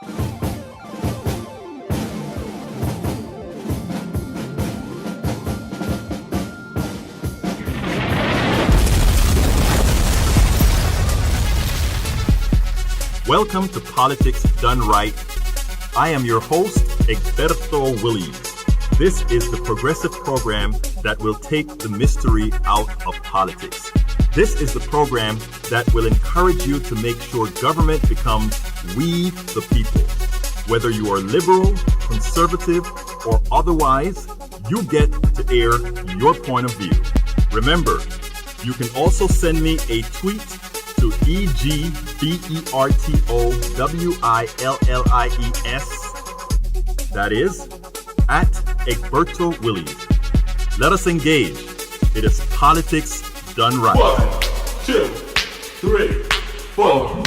Welcome to Politics Done Right. I am your host, Egberto Willies. This is the progressive program that will take the mystery out of politics. This is the program that will encourage you to make sure government becomes we the people. Whether you are liberal, conservative, or otherwise, you get to air your point of view. Remember, you can also send me a tweet to EGBERTOWILLIES. That is at Egberto Willies. Let us engage. It is politics done right. 1, 2, 3, 4.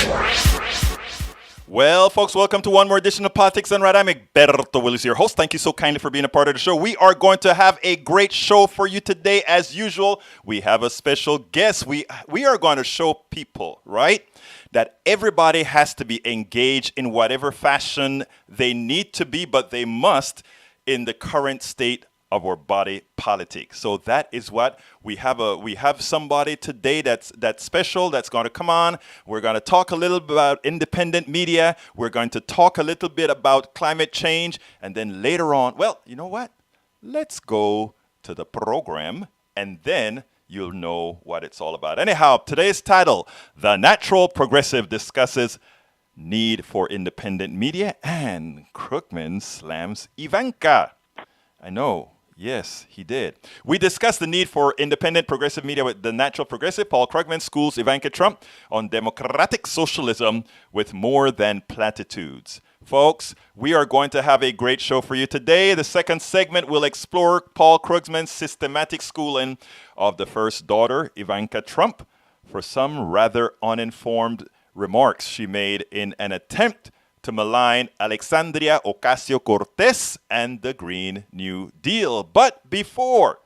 Well, folks, welcome to one more edition of Politics Done Right. I'm Egberto Willies, your host. Thank you so kindly for being a part of the show. We are going to have a great show for you today. As usual, we have a special guest. We are going to show people, right, that everybody has to be engaged in whatever fashion they need to be, but they must in the current state of our body politic. So that is what we have. We have somebody today that's special, that's going to come on. We're going to talk a little bit about independent media. We're going to talk a little bit about climate change. And then later on, well, you know what? Let's go to the program and then you'll know what it's all about. Anyhow, today's title, The Natural Progressive discusses need for independent media, and Krugman slams Ivanka. I know. Yes, he did. We discussed the need for independent progressive media with the Natural Progressive. Paul Krugman schools Ivanka Trump on democratic socialism with more than platitudes. Folks, we are going to have a great show for you today. The second segment will explore Paul Krugman's systematic schooling of the first daughter, Ivanka Trump, for some rather uninformed remarks she made in an attempt to malign Alexandria Ocasio-Cortez and the Green New Deal. But beforehand,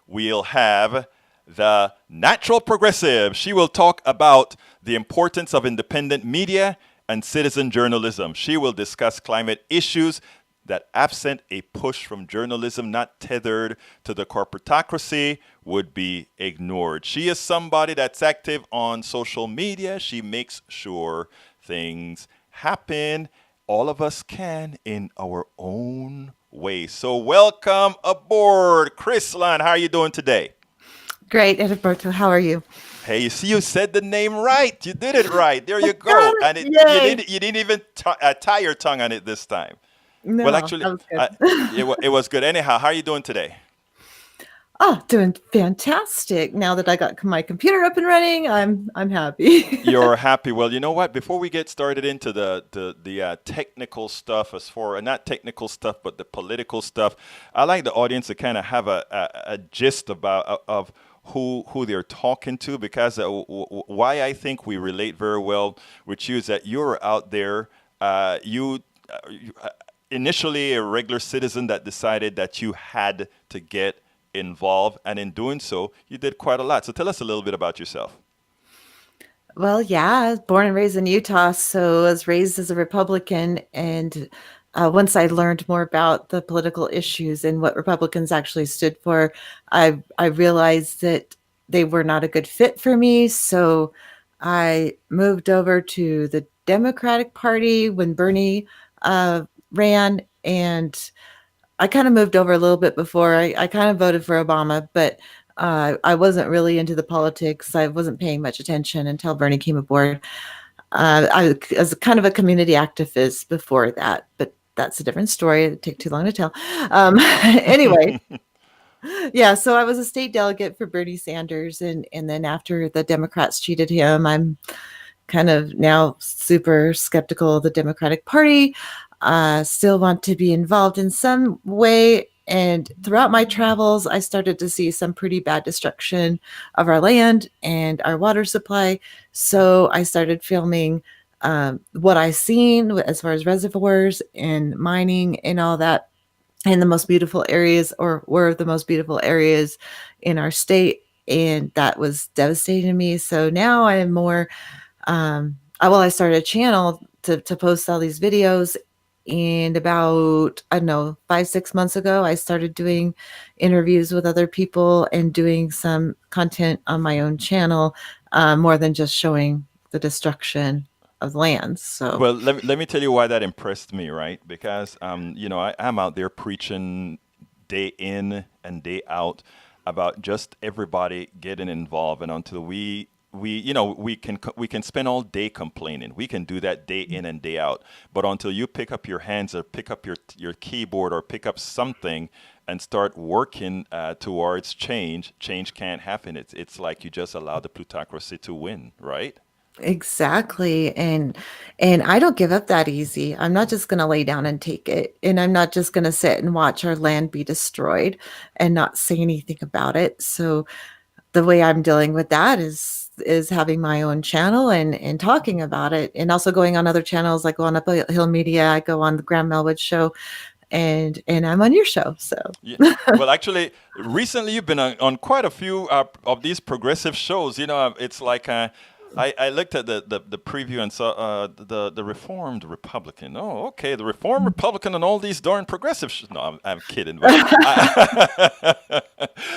we'll have the Natural Progressive. She will talk about the importance of independent media and citizen journalism. She will discuss climate issues that, absent a push from journalism not tethered to the corporatocracy, would be ignored. She is somebody that's active on social media. She makes sure things happen. All of us can in our own way. So welcome aboard. Chris Lund, how are you doing today? Great, Edberto. How are you? Hey, you see, you said the name right. You did it right. There you go. And you didn't even tie your tongue on it this time. No, well, actually, that was good. it was good. Anyhow, how are you doing today? Oh, doing fantastic. Now that I got my computer up and running, I'm happy. You're happy. Well, you know what? Before we get started into the technical stuff, not technical stuff, but the political stuff, I like the audience to kind of have a gist of who they're talking to, because why I think we relate very well with you is that you're out there. You initially a regular citizen that decided that you had to get involved, and in doing so, you did quite a lot. So tell us a little bit about yourself. Well, yeah, I was born and raised in Utah, so I was raised as a Republican, and once I learned more about the political issues and what Republicans actually stood for, I realized that they were not a good fit for me, so I moved over to the Democratic Party when Bernie ran, and I kind of moved over a little bit before. I kind of voted for Obama, but I wasn't really into the politics. I wasn't paying much attention until Bernie came aboard. I was kind of a community activist before that, but that's a different story. It'd take too long to tell. Anyway, yeah, so I was a state delegate for Bernie Sanders, and then after the Democrats cheated him, I'm kind of now super skeptical of the Democratic Party. Still want to be involved in some way. And throughout my travels, I started to see some pretty bad destruction of our land and our water supply. So I started filming what I seen as far as reservoirs and mining and all that in the most beautiful areas, or were the most beautiful areas in our state. And that was devastating to me. So now I am more I started a channel to post all these videos. And about, I don't know, 5, 6 months ago, I started doing interviews with other people and doing some content on my own channel, more than just showing the destruction of lands. So Well, let me tell you why that impressed me, right? Because I'm out there preaching day in and day out about just everybody getting involved, and until we can spend all day complaining. We can do that day in and day out, but until you pick up your hands or pick up your keyboard or pick up something and start working towards change, change can't happen. It's like you just allow the plutocracy to win, right? exactly. And I don't give up that easy. I'm not just going to lay down and take it. And I'm not just going to sit and watch our land be destroyed and not say anything about it. So the way I'm dealing with that is having my own channel and talking about it, and also going on other channels. Like go on Up Hill Media, I go on the Graham Melwood show, and I'm on your show. So Yeah. Well, actually, recently you've been on quite a few of these progressive shows. It's like I looked at the preview and saw the Reformed Republican. Oh, okay, the Reformed Republican and all these darn progressive. No, I'm kidding. But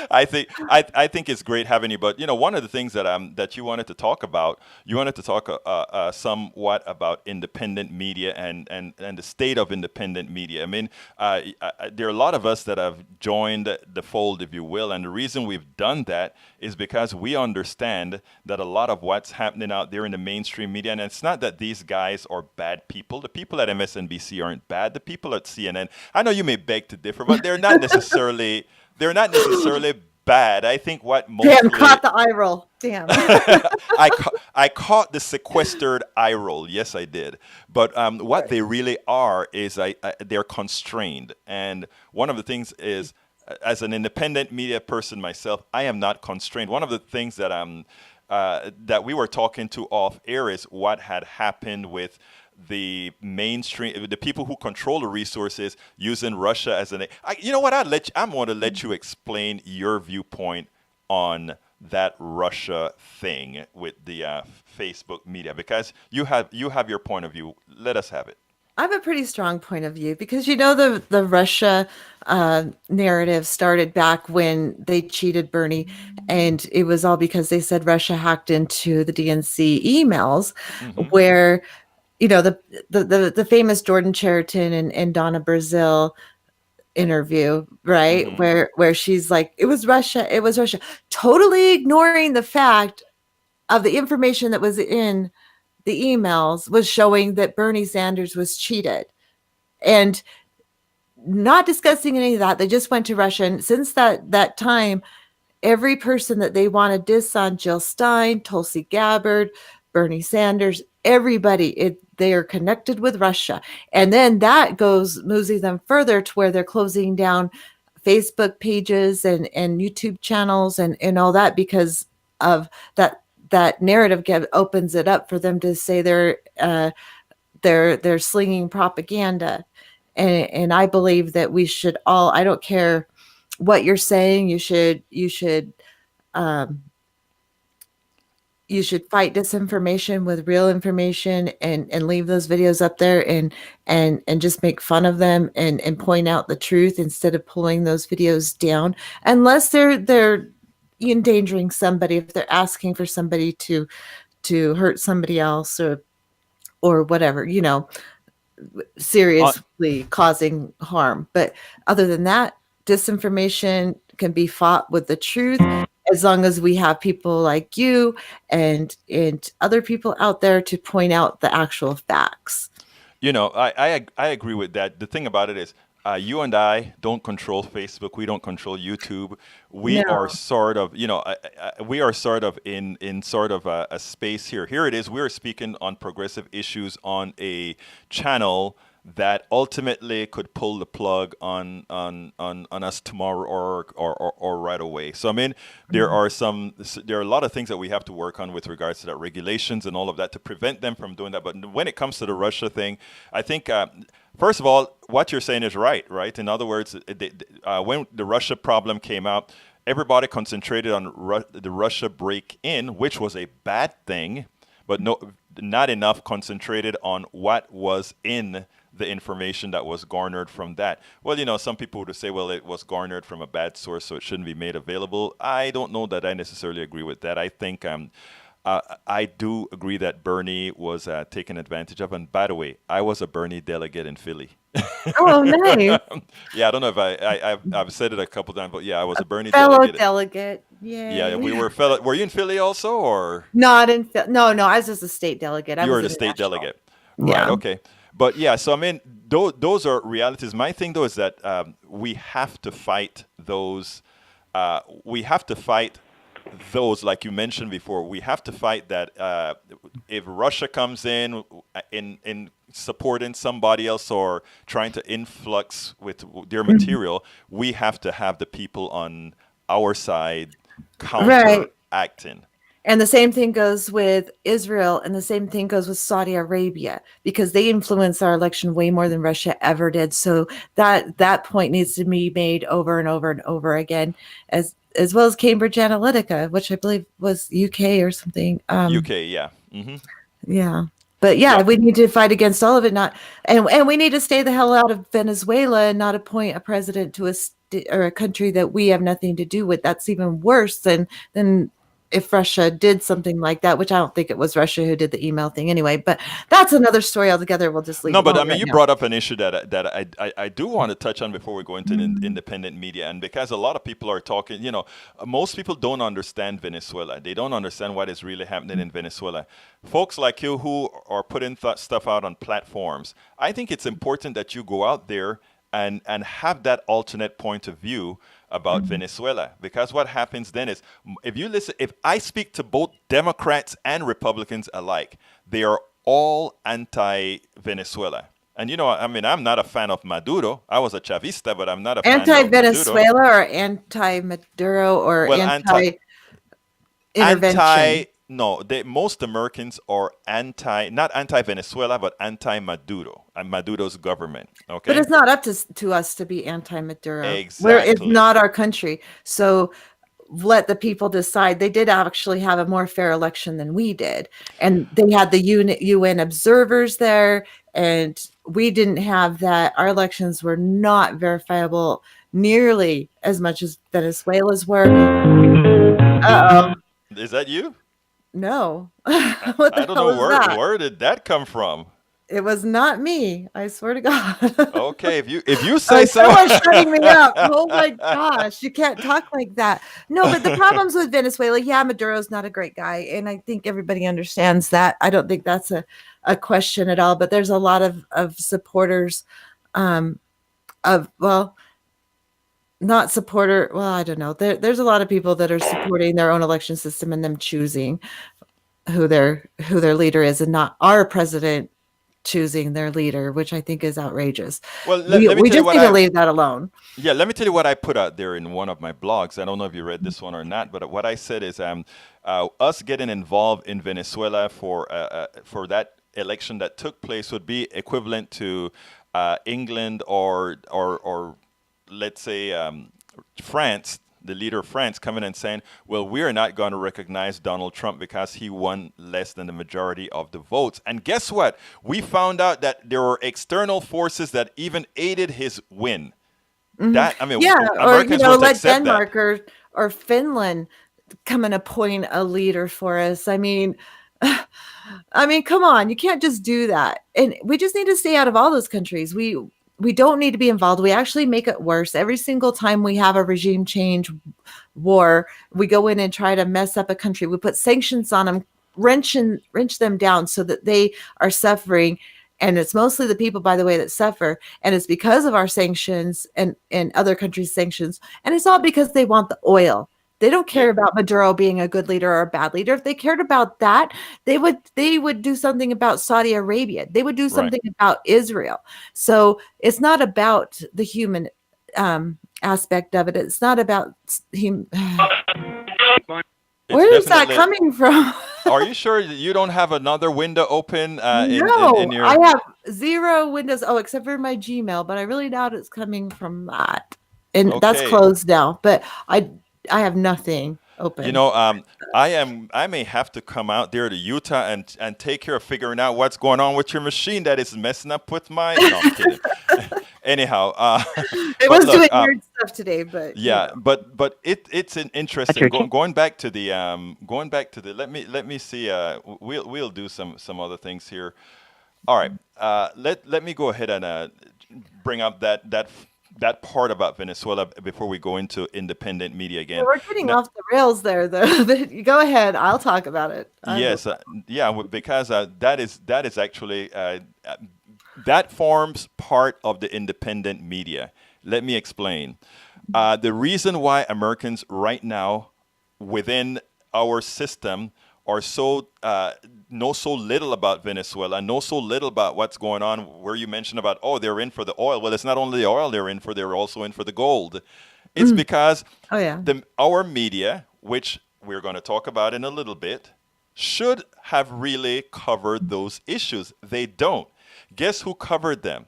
I think it's great having you. But one of the things that you wanted to talk about, you wanted to talk somewhat about independent media and the state of independent media. I mean, there are a lot of us that have joined the fold, if you will, and the reason we've done that is because we understand that a lot of what's happening out there in the mainstream media, and it's not that these guys are bad people. The people at MSNBC aren't bad. The people at CNN, I know you may beg to differ, but they're not necessarily bad. I think what damn, mostly caught the eye roll. Damn. I caught the sequestered eye roll. Yes, I did. But what they really are is they're constrained. And one of the things is, as an independent media person myself, I am not constrained. One of the things that we were talking to off air is what had happened with the mainstream, the people who control the resources using Russia as you know what? I'm going to let you explain your viewpoint on that Russia thing with the Facebook media, because you have your point of view. Let us have it. I have a pretty strong point of view because the Russia narrative started back when they cheated Bernie, and it was all because they said Russia hacked into the DNC emails, Hmm. where the famous Jordan Chariton and Donna Brazil interview, right? Hmm. Where she's like, it was Russia, totally ignoring the fact of the information that was in the emails was showing that Bernie Sanders was cheated, and not discussing any of that. They just went to Russia. And since that time, every person that they want to diss on, Jill Stein, Tulsi Gabbard, Bernie Sanders, everybody, they are connected with Russia. And then that moves them further to where they're closing down Facebook pages and YouTube channels and all that, because of that narrative opens it up for them to say they're slinging propaganda. And I believe that we should all, I don't care what you're saying, um, you should fight disinformation with real information, and leave those videos up there and just make fun of them and point out the truth instead of pulling those videos down, unless they're endangering somebody, if they're asking for somebody to hurt somebody else or whatever, Uh, seriously causing harm. But other than that, disinformation can be fought with the truth, as long as we have people like you and other people out there to point out the actual facts. I agree with that. The thing about it is, you and I don't control Facebook. We don't control YouTube. We are No. sort of, we are sort of in sort of a space here. Here it is. We are speaking on progressive issues on a channel that ultimately could pull the plug on us tomorrow or right away. So I mean, there are a lot of things that we have to work on with regards to that regulations and all of that to prevent them from doing that. But when it comes to the Russia thing, I think first of all, what you're saying is right, right? In other words, when the Russia problem came out, everybody concentrated on the Russia break-in, which was a bad thing. but not enough concentrated on what was in the information that was garnered from that. Well, some people would say, well, it was garnered from a bad source, so it shouldn't be made available. I don't know that I necessarily agree with that. I think I do agree that Bernie was taken advantage of. And by the way, I was a Bernie delegate in Philly. Oh, nice. Yeah, I don't know if I've said it a couple times, but yeah, I was a Bernie Fellow delegate. delegate. Yeah, Yay. we were fellow. Were you in Philly also, or Not in no, I was just a state delegate. I you were was the state international. delegate? Right. Yeah. Okay. But yeah, so I mean, those are realities. My thing though is that we have to fight those. We have to fight those, like you mentioned before. We have to fight that. If Russia comes in supporting somebody else or trying to influx with their material, we have to have the people on our side counteracting. And the same thing goes with Israel, and the same thing goes with Saudi Arabia, because they influence our election way more than Russia ever did. So that point needs to be made over and over and over again, as well as Cambridge Analytica, which I believe was UK or something. UK, yeah. Yeah. But yeah, we need to fight against all of it. And we need to stay the hell out of Venezuela and not appoint a president to or a country that we have nothing to do with. That's even worse than if Russia did something like that, which I don't think it was Russia who did the email thing anyway. But that's another story altogether. We'll just leave. No, but I mean, you brought up an issue that I do want to touch on before we go into independent media, and because a lot of people are talking, most people don't understand Venezuela. They don't understand what is really happening in Venezuela. Folks like you who are putting stuff out on platforms, I think it's important that you go out there and have that alternate point of view about Venezuela, because what happens then is, if I speak to both Democrats and Republicans alike, they are all anti-Venezuela. And I mean, I'm not a fan of Maduro. I was a Chavista, but I'm not a fan of Maduro. Anti-Venezuela or anti-Maduro or anti-intervention? No, most Americans are not anti-Venezuela, but anti-Maduro and Maduro's government. Okay, but it's not up to us to be anti-Maduro. Exactly, it's not our country. So let the people decide. They did actually have a more fair election than we did, and they had the UN observers there, and we didn't have that. Our elections were not verifiable nearly as much as Venezuela's were. Is that you? No. I don't know where did that come from. It was not me. I swear to God. Okay, if you say so. Someone's shutting me up. Oh my gosh, you can't talk like that. No, but the problems with Venezuela, Maduro's not a great guy, and I think everybody understands that. I don't think that's a question at all. But there's a lot of supporters not supporter. Well, I don't know. There's a lot of people that are supporting their own election system and them choosing who their leader is, and not our president choosing their leader, which I think is outrageous. Well, we just need to leave that alone. Yeah, let me tell you what I put out there in one of my blogs. I don't know if you read this one or not, but what I said is us getting involved in Venezuela for that election that took place would be equivalent to England or let's say France, the leader of France, coming and saying, well, we are not going to recognize Donald Trump because he won less than the majority of the votes. And guess what? We found out that there were external forces that even aided his win. That, I mean, Americans or let Denmark or Finland come and appoint a leader for us. I mean, come on, you can't just do that. And we just need to stay out of all those countries. We don't need to be involved. We actually make it worse. Every single time we have a regime change war, we go in and try to mess up a country. We put sanctions on them, wrench them down so that they are suffering. And it's mostly the people, by the way, that suffer. And it's because of our sanctions and other countries' sanctions. And it's all because they want the oil. They don't care about Maduro being a good leader or a bad leader. If they cared about that, they would do something about Saudi Arabia. They would do something about Israel. So it's not about the human aspect of it. It's not about him. Where is that coming from? Are you sure you don't have another window open? No, in your... I have 0 windows. Oh, except for my Gmail, but I really doubt it's coming from that. And that's closed now. But I have nothing You open. know, I may have to come out there to Utah and take care of figuring out what's going on with your machine that is messing up with my. No, I'm kidding. Anyhow, It but was look, doing weird stuff today, but yeah, but it's an interesting going back to the going back to the let me see we'll do some other things here. All right, let me go ahead and bring up that part about Venezuela before we go into independent media yeah, again. we're getting Now, off the rails there, though. You go ahead. I'll talk about it. yes, yeah, because that is actually that forms part of the independent media. Let me explain. The reason why Americans right now within our system are so know so little about Venezuela, know so little about what's going on. Where you mentioned about they're in for the oil. Well, it's not only the oil they're also in for the gold. It's because Oh yeah. our media, which we're going to talk about in a little bit, should have really covered those issues. They don't. Guess who covered them?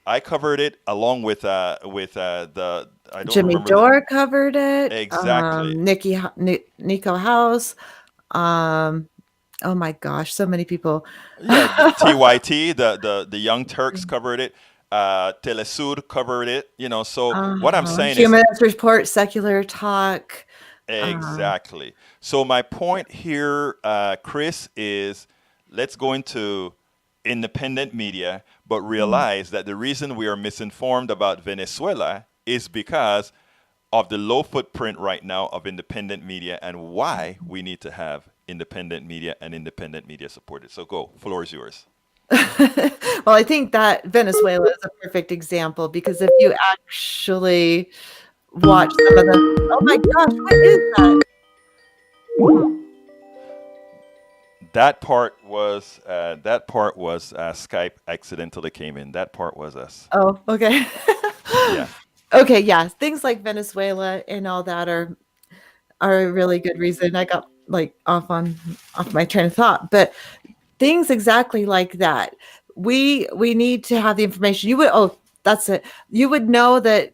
I covered it along with the I don't Jimmy remember the Dore covered it. exactly. Nico House. Um, oh my gosh, so many people. Yeah, the TYT, the Young Turks covered it. Telesur covered it. You know, so what I'm saying is Human Rights Report, Secular Talk. Uh, exactly. So my point here, Chris, is let's go into independent media, but realize that the reason we are misinformed about Venezuela is because of the low footprint right now of independent media and why we need to have independent media and independent media supported. So go, floor is yours. well, I think that Venezuela is a perfect example because if you actually watch some of the, oh my gosh, what is that? That part was Skype accidentally came in. That part was us. Oh, okay. Yeah. Okay, yeah, things like Venezuela and all that are a really good reason. I got like off my train of thought, but things exactly like that. We need to have the information. That's it. You would know that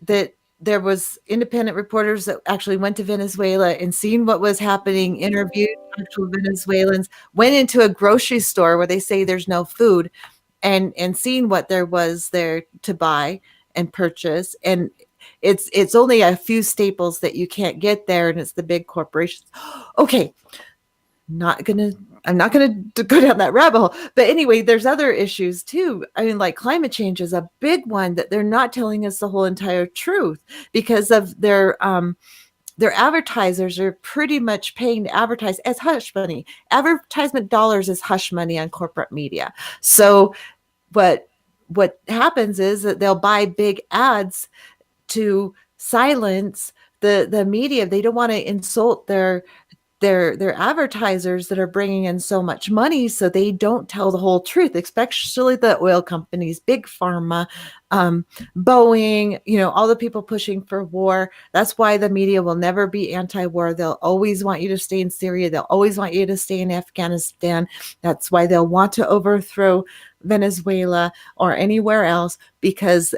there was independent reporters that actually went to Venezuela and seen what was happening, interviewed actual Venezuelans, went into a grocery store where they say there's no food and seen what there was there to buy and purchase. And it's only a few staples that you can't get there, and it's the big corporations. Okay, not gonna I'm not gonna go down that rabbit hole. But anyway, there's other issues too. I mean, like climate change is a big one that they're not telling us the whole entire truth because of their advertisers are pretty much paying to advertise as hush money. Advertisement dollars is hush money on corporate media. So what happens is that they'll buy big ads to silence the media. They don't want to insult their advertisers that are bringing in so much money, so they don't tell the whole truth, especially the oil companies, big pharma, Boeing, all the people pushing for war. That's why the media will never be anti-war. They'll always want you to stay in Syria. They'll always want you to stay in Afghanistan. That's why they'll want to overthrow Venezuela or anywhere else, because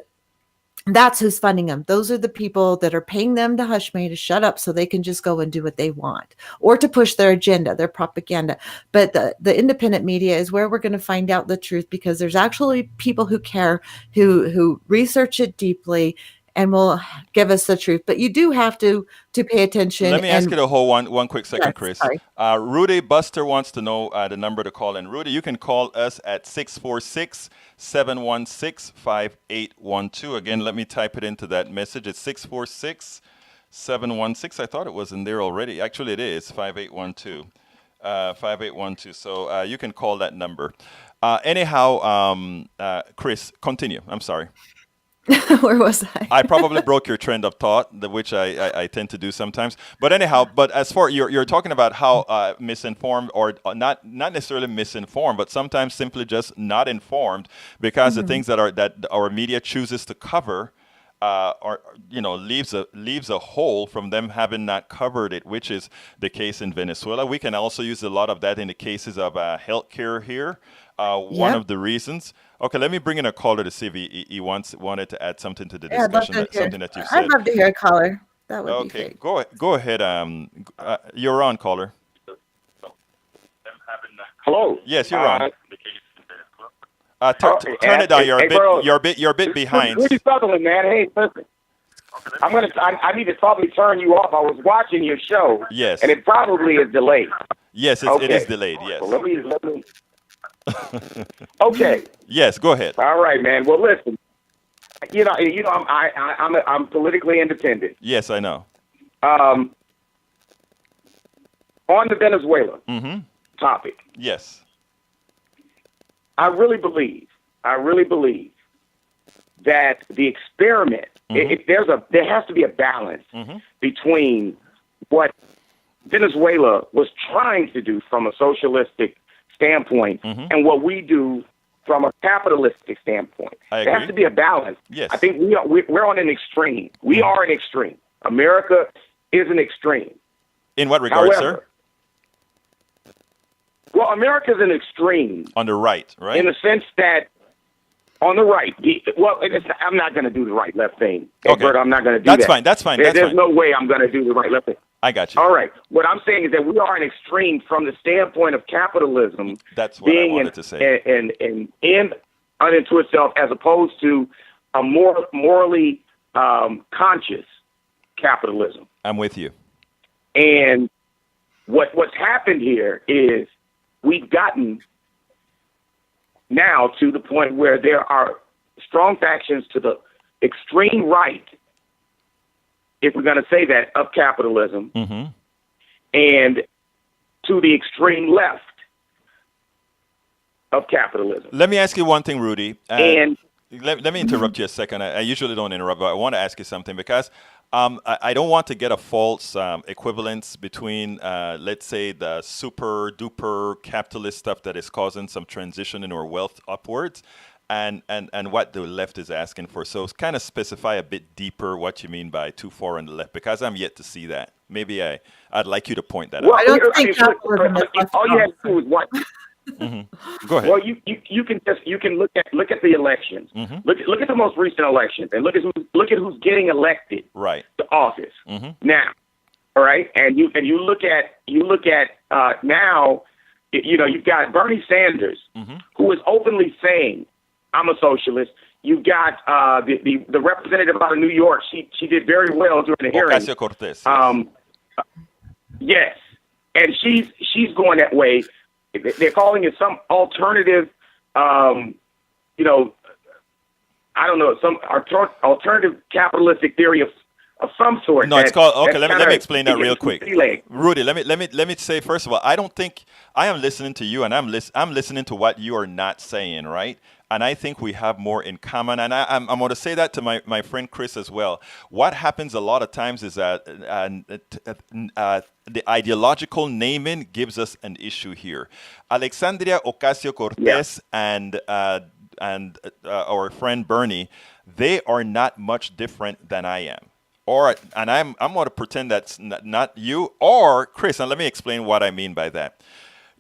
that's who's funding them. Those are the people that are paying them to hush money to shut up so they can just go and do what they want or to push their agenda, their propaganda. But the independent media is where we're going to find out the truth, because there's actually people who care, who research it deeply and will give us the truth. But you do have to pay attention. Let me ask you the whole one quick second, Yes, Chris. sorry. Rudy Buster wants to know the number to call in. Rudy, you can call us at 646-716-5812. Again, let me type it into that message. It's 646-716. I thought it was in there already. Actually, it is 5812. 5812. So you can call that number. Anyhow, Chris, continue. I'm sorry. Where was I? I probably broke your trend of thought, which I tend to do sometimes. But anyhow, as far you're talking about how misinformed or not necessarily misinformed, but sometimes simply just not informed, because the things that our media chooses to cover or leaves a hole from them having not covered it, which is the case in Venezuela. We can also use a lot of that in the cases of healthcare here. One of the reasons. Okay, let me bring in a caller to see if he wanted to add something to the Yeah, I'd love discussion, to hear. something that you said. I'd love to hear a caller. That would be Okay, great. go ahead. You're on, caller. Hello. Yes, you're on. Okay, Turn it down. hey, bro. You're a bit behind. Rudy Sutherland, man. Hey, listen. I need to probably turn you off. I was watching your show. Yes. And it probably is delayed. Yes, it Okay. is delayed. Yes. Well, let me. Okay. Yes, go ahead. All right, man. Well, listen. I'm politically independent. Yes, I know. On the Venezuela Mm-hmm. topic, Yes. I really believe that the experiment, there has to be a balance between what Venezuela was trying to do from a socialistic standpoint and what we do from a capitalistic standpoint. I There agree. has to be a balance. Yes. I think we're on an extreme. We are an extreme. America is an extreme. In what regard, However, sir? well, America is an extreme On the right, right? in the sense that on the right, I'm not going to do the right-left thing. Okay. Edward, I'm not going to do That's that. fine. That's fine. There's That's fine. no way I'm going to do the right-left thing. I got you. All right. What I'm saying is that we are an extreme from the standpoint of capitalism That's what I being wanted to say. and unto itself, as opposed to a more morally conscious capitalism. I'm with you. And what's happened here is we've gotten now to the point where there are strong factions to the extreme right, if we're going to say that, of capitalism, and to the extreme left of capitalism. Let me ask you one thing, Rudy. And Let me interrupt you a second. I usually don't interrupt, but I want to ask you something because I don't want to get a false equivalence between, let's say, the super duper capitalist stuff that is causing some transition in our wealth upwards and what the left is asking for. So kind of specify a bit deeper what you mean by too far on the left, because I'm yet to see that. Maybe I'd like you to point that well, out. I don't think capitalism is left all you have to do is watch. Go ahead. Well, you can look at the elections. Look at the most recent elections and look at who's getting elected Right. to office now. All right, and you look at now. You've got Bernie Sanders, who is openly saying, "I'm a socialist." You've got the representative out of New York. She did very well during the hearing. Ocasio-Cortez. Yes, and she's going that way. They're calling it some alternative, I don't know, some alternative capitalistic theory of some sort. No, it's called. Okay, that's let me explain that real quick. leg. Rudy, let me say first of all, I don't think I am listening to you, and I'm listening to what you are not saying, right? And I think we have more in common. And I'm going to say that to my friend Chris as well. What happens a lot of times is that the ideological naming gives us an issue here. Alexandria Ocasio-Cortez and our friend Bernie, they are not much different than I am. And I'm going to pretend that's not you or Chris. And let me explain what I mean by that.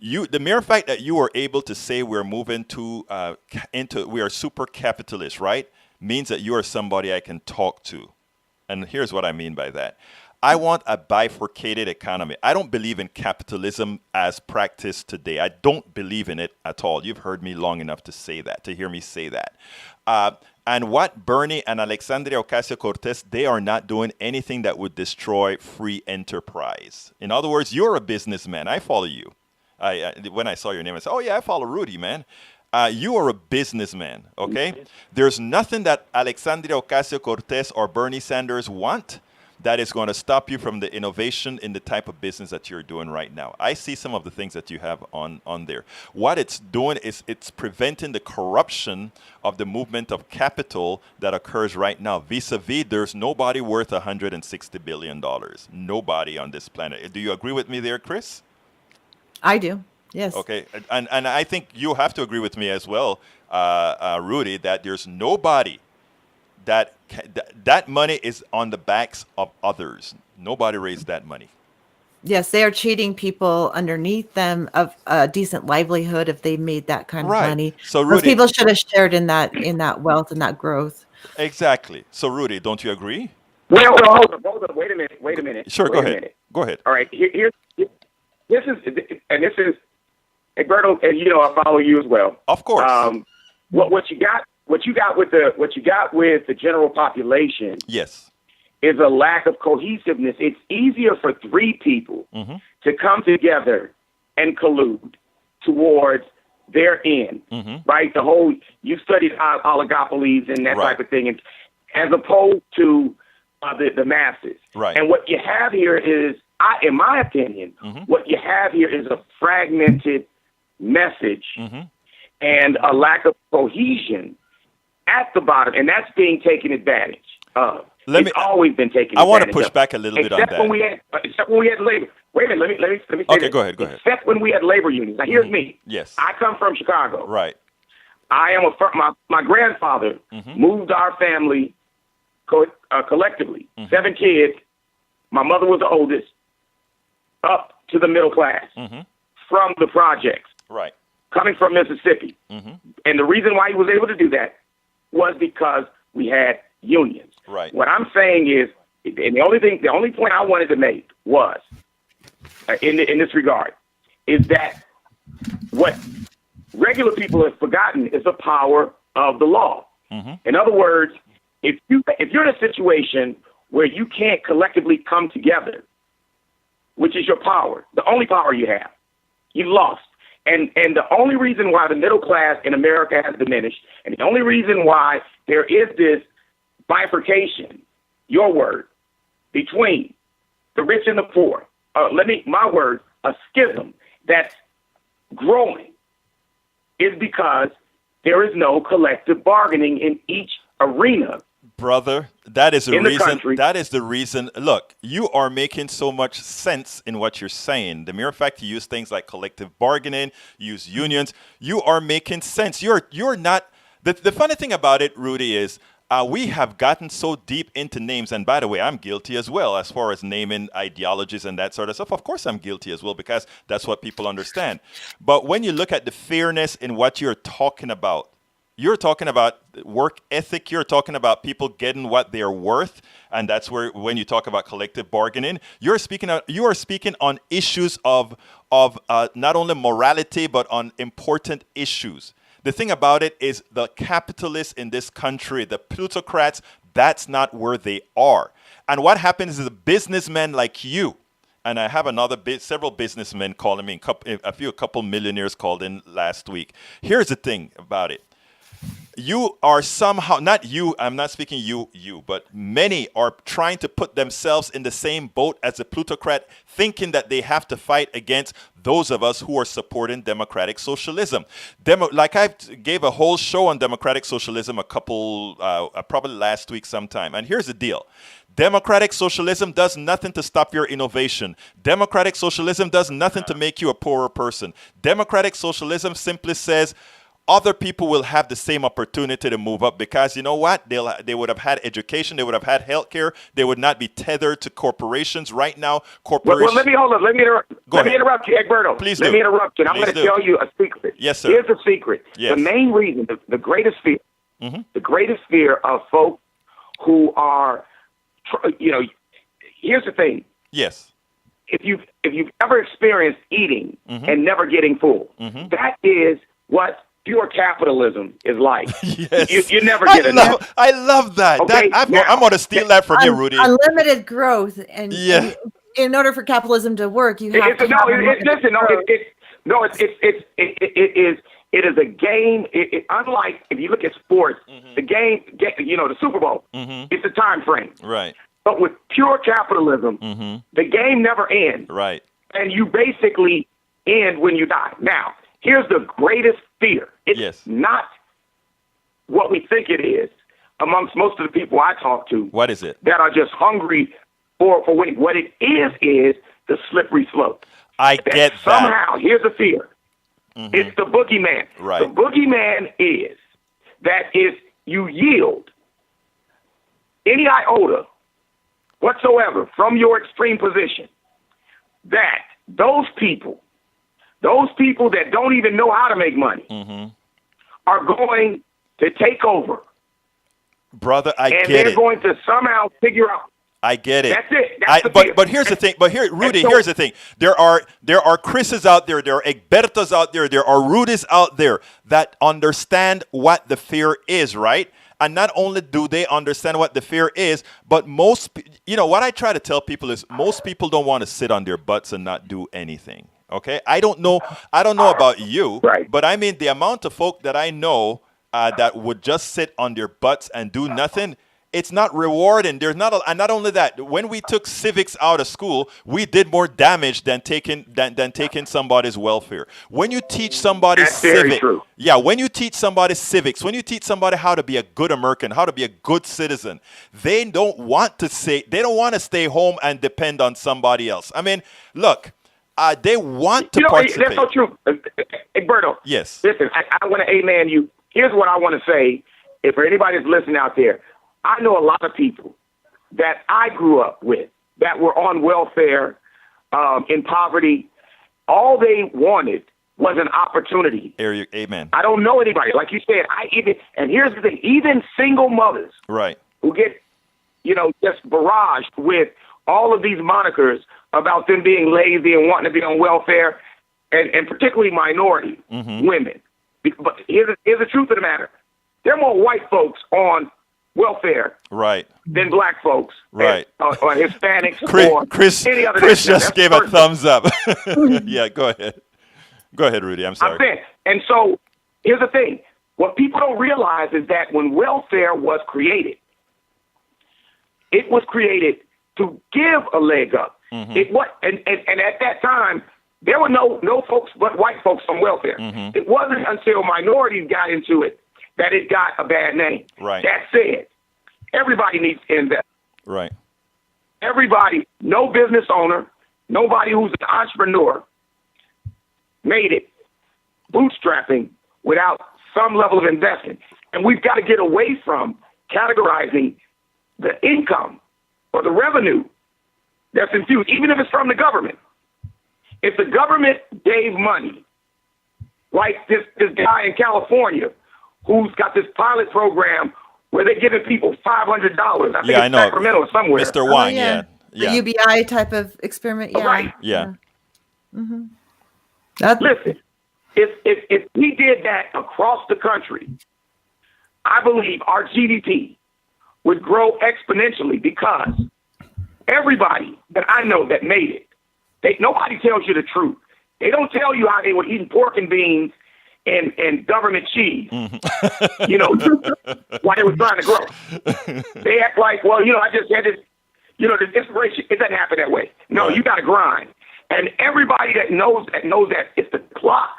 The mere fact that you are able to say we're moving we are super capitalist, right, means that you are somebody I can talk to. And here's what I mean by that. I want a bifurcated economy. I don't believe in capitalism as practiced today. I don't believe in it at all. You've heard me long enough to hear me say that. And what Bernie and Alexandria Ocasio-Cortez, they are not doing anything that would destroy free enterprise. In other words, you're a businessman. I follow you. When I saw your name, I said, "Oh yeah, I follow Rudy, man." You are a businessman, okay? There's nothing that Alexandria Ocasio-Cortez or Bernie Sanders want that is going to stop you from the innovation in the type of business that you're doing right now. I see some of the things that you have on there. What it's doing is it's preventing the corruption of the movement of capital that occurs right now. Vis-a-vis, there's nobody worth $160 billion. Nobody on this planet. Do you agree with me there, Chris? I do. Yes. Okay, and I think you have to agree with me as well, Rudy, that there's nobody that money is on the backs of others. Nobody raised that money. Yes, they are cheating people underneath them of a decent livelihood if they made that kind of money. So Those Rudy, people should have shared in that wealth and that growth. exactly. So Rudy, don't you agree? Well, hold on. Wait a minute. Sure, Wait go a ahead. minute. Go ahead. All right. This is, Egberto, and I follow you as well. Of course. What you got with the general population Yes. is a lack of cohesiveness. It's easier for three people to come together and collude towards their end, right? You studied oligopolies and that type of thing, and as opposed to the masses. Right. And what you have here is, in my opinion, what you have here is a fragmented message and a lack of cohesion at the bottom, and that's being taken advantage of. It's always been taken advantage of. I want to push back a little bit on that. Except when we had labor. Wait a minute, let me say Okay, this. go ahead. Except when we had labor unions. Now, here's me. Yes. I come from Chicago. Right. I am my grandfather moved our family collectively, 7 kids. My mother was the oldest, up to the middle class from the projects. Right. Coming from Mississippi. And the reason why he was able to do that was because we had unions. Right. What I'm saying is, and the only point I wanted to make was, in this regard, is that what regular people have forgotten is the power of the law. In other words, if you're in a situation where you can't collectively come together, which is your power, the only power you have, you lost. And the only reason why the middle class in America has diminished, and the only reason why there is this bifurcation, your word, between the rich and the poor, a schism that's growing, is because there is no collective bargaining in each arena. Brother, that is the reason. Country. That is the reason. Look, you are making so much sense in what you're saying. The mere fact you use things like collective bargaining, use unions, you are making sense. You're not. The funny thing about it, Rudy, is we have gotten so deep into names. And by the way, I'm guilty as well as far as naming ideologies and that sort of stuff. Of course, I'm guilty as well because that's what people understand. But when you look at the fairness in what you're talking about, you're talking about work ethic. You're talking about people getting what they're worth, and that's where, when you talk about collective bargaining, you are speaking on issues of not only morality but on important issues. The thing about it is the capitalists in this country, the plutocrats, that's not where they are. And what happens is a businessman like you, and I have several businessmen calling me, a couple millionaires called in last week. Here's the thing about it. You are somehow, not you, I'm not speaking you, but many are trying to put themselves in the same boat as a plutocrat, thinking that they have to fight against those of us who are supporting democratic socialism. Like I gave a whole show on democratic socialism probably last week sometime. And here's the deal. Democratic socialism does nothing to stop your innovation. Democratic socialism does nothing to make you a poorer person. Democratic socialism simply says, other people will have the same opportunity to move up because you know what? They would have had education. They would have had healthcare. They would not be tethered to corporations. Right now, corporations... Well, let me interrupt. Let me interrupt you, Egberto. Please Let me interrupt you. And I'm going to tell you a secret. Yes, sir. Here's the secret. Yes. The main reason, the greatest fear, the greatest fear of folks who are, here's the thing. Yes. If you've ever experienced eating and never getting full, that is what pure capitalism is like. Yes. You never get enough. I love that. Okay, I'm going to steal that from you, Rudy. Unlimited growth, and in order for capitalism to work, you have to. It is a game. Unlike if you look at sports, the game, the Super Bowl, it's a time frame. Right. But with pure capitalism, the game never ends. Right. And you basically end when you die. Now, here's the greatest fear. It's not what we think it is amongst most of the people I talk to. What is it? That are just hungry for winning. What it is the slippery slope. I get that. Somehow, here's the fear. It's the boogeyman. Right. The boogeyman is you yield any iota whatsoever from your extreme position, that those people that don't even know how to make money are going to take over. Brother, I get it. And they're going to somehow figure out I get it. That's it. That's the fear. But here's the thing. But here, Rudy, so- here's the thing. There are Chris's out there. There are Egbertos out there. There are Rudis out there that understand what the fear is, right? And not only do they understand what the fear is, but what I try to tell people is most people don't want to sit on their butts and not do anything. Okay, I don't know about you, right. but I mean the amount of folk that I know that would just sit on their butts and do nothing. It's not rewarding. There's not, and not only that. When we took civics out of school, we did more damage than taking somebody's welfare. When you teach somebody civics, when you teach somebody civics, when you teach somebody how to be a good American, how to be a good citizen, they don't want to stay home and depend on somebody else. I mean, look, they want to participate. That's so true, Egberto. Yes. Listen, I want to amen you. Here's what I want to say. If for anybody that's listening out there. I know a lot of people that I grew up with that were on welfare, in poverty. All they wanted was an opportunity. Amen. I don't know anybody. Like you said, and here's the thing, even single mothers right. who get, just barraged with all of these monikers about them being lazy and wanting to be on welfare, and particularly minority women. But here's the truth of the matter. There are more white folks on welfare, right, than black folks, right, or Hispanics, Chris, or any other. Chris just gave a thumbs up. Yeah, go ahead, Rudy. I'm sorry. And so here's the thing: what people don't realize is that when welfare was created, it was created to give a leg up. And at that time, there were no folks but white folks on welfare. It wasn't until minorities got into it that it got a bad name. Right. That said, everybody needs to invest. Right. Everybody, no business owner, nobody who's an entrepreneur made it bootstrapping without some level of investment. And we've got to get away from categorizing the income or the revenue that's infused, even if it's from the government. If the government gave money, like this guy in California, who's got this pilot program where they're giving people $500. I think it's Sacramento or somewhere. Mr. Wine, yeah. The UBI type of experiment, yeah. Right. Yeah. Listen, if we did that across the country, I believe our GDP would grow exponentially because everybody that I know that made it, nobody tells you the truth. They don't tell you how they were eating pork and beans and government cheese, while they were trying to grow. They act like, well, I just had this, this inspiration. It doesn't happen that way. No, you got to grind. And everybody that knows that it's the clock.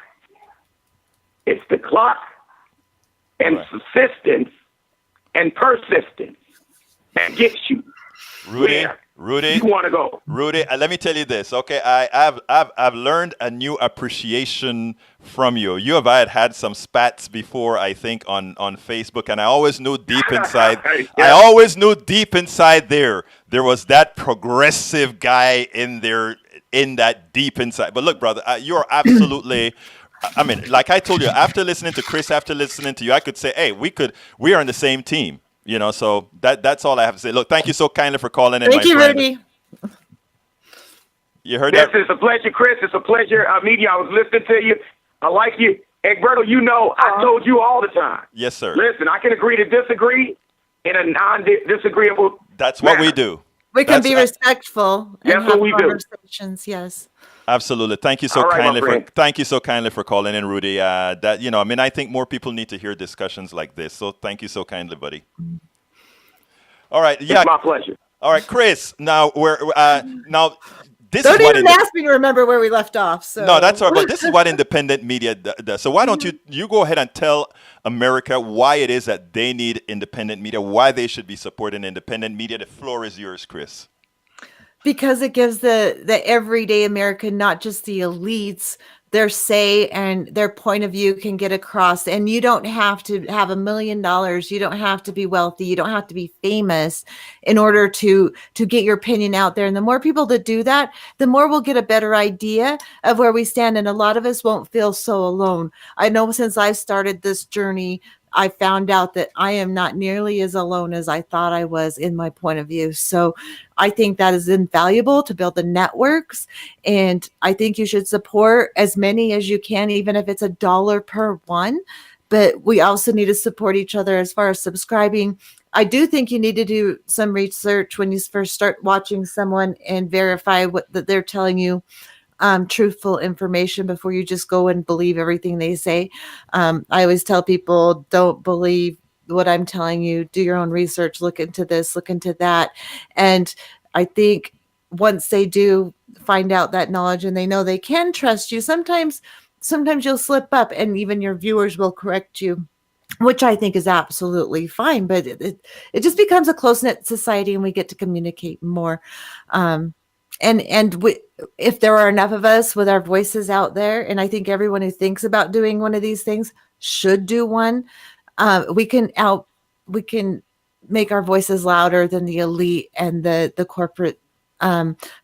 It's the clock and persistence and persistence that gets you Rudy, you want to go. Rudy, let me tell you this, okay? I've learned a new appreciation from you. You have had some spats before, I think, on Facebook, and I always knew deep inside. I always knew deep inside there was that progressive guy in there, in that deep inside. But look, brother, you're absolutely. I mean, like I told you, after listening to Chris, after listening to you, I could say, hey, we are on the same team. So that's all I have to say. Look, thank you so kindly for calling in, Thank you, Rudy. You heard that? It's a pleasure, Chris. It's a pleasure meeting you. I was listening to you. I like you. Egberto, I told you all the time. Yes, sir. Listen, I can agree to disagree in a non-disagreeable That's what we do. We can be respectful and That's have what we do. conversations, yes. Absolutely. Thank you so kindly for calling in, Rudy. I think more people need to hear discussions like this. So thank you so kindly, buddy. All right. Yeah. It's my pleasure. All right, Chris. Now this Don't is what even ask me to remember where we left off. So no, that's all right. But this is what independent media does. So why don't you go ahead and tell America why it is that they need independent media, why they should be supporting independent media. The floor is yours, Chris. Because it gives the everyday American, not just the elites, their say and their point of view can get across. And you don't have to have $1 million. You don't have to be wealthy. You don't have to be famous in order to get your opinion out there. And the more people that do that, the more we'll get a better idea of where we stand. And a lot of us won't feel so alone. I know since I started this journey I found out that I am not nearly as alone as I thought I was in my point of view. So I think that is invaluable to build the networks. And I think you should support as many as you can, even if it's $1 per one. But we also need to support each other as far as subscribing. I do think you need to do some research when you first start watching someone and verify that they're telling you truthful information before you just go and believe everything they say. I always tell people, don't believe what I'm telling you. Do your own research. Look into this, look into that. And I think once they do find out that knowledge and they know they can trust you, sometimes you'll slip up and even your viewers will correct you, which I think is absolutely fine. But it just becomes a close-knit society and we get to communicate more. If there are enough of us with our voices out there, and I think everyone who thinks about doing one of these things should do one, we can make our voices louder than the elite and the corporate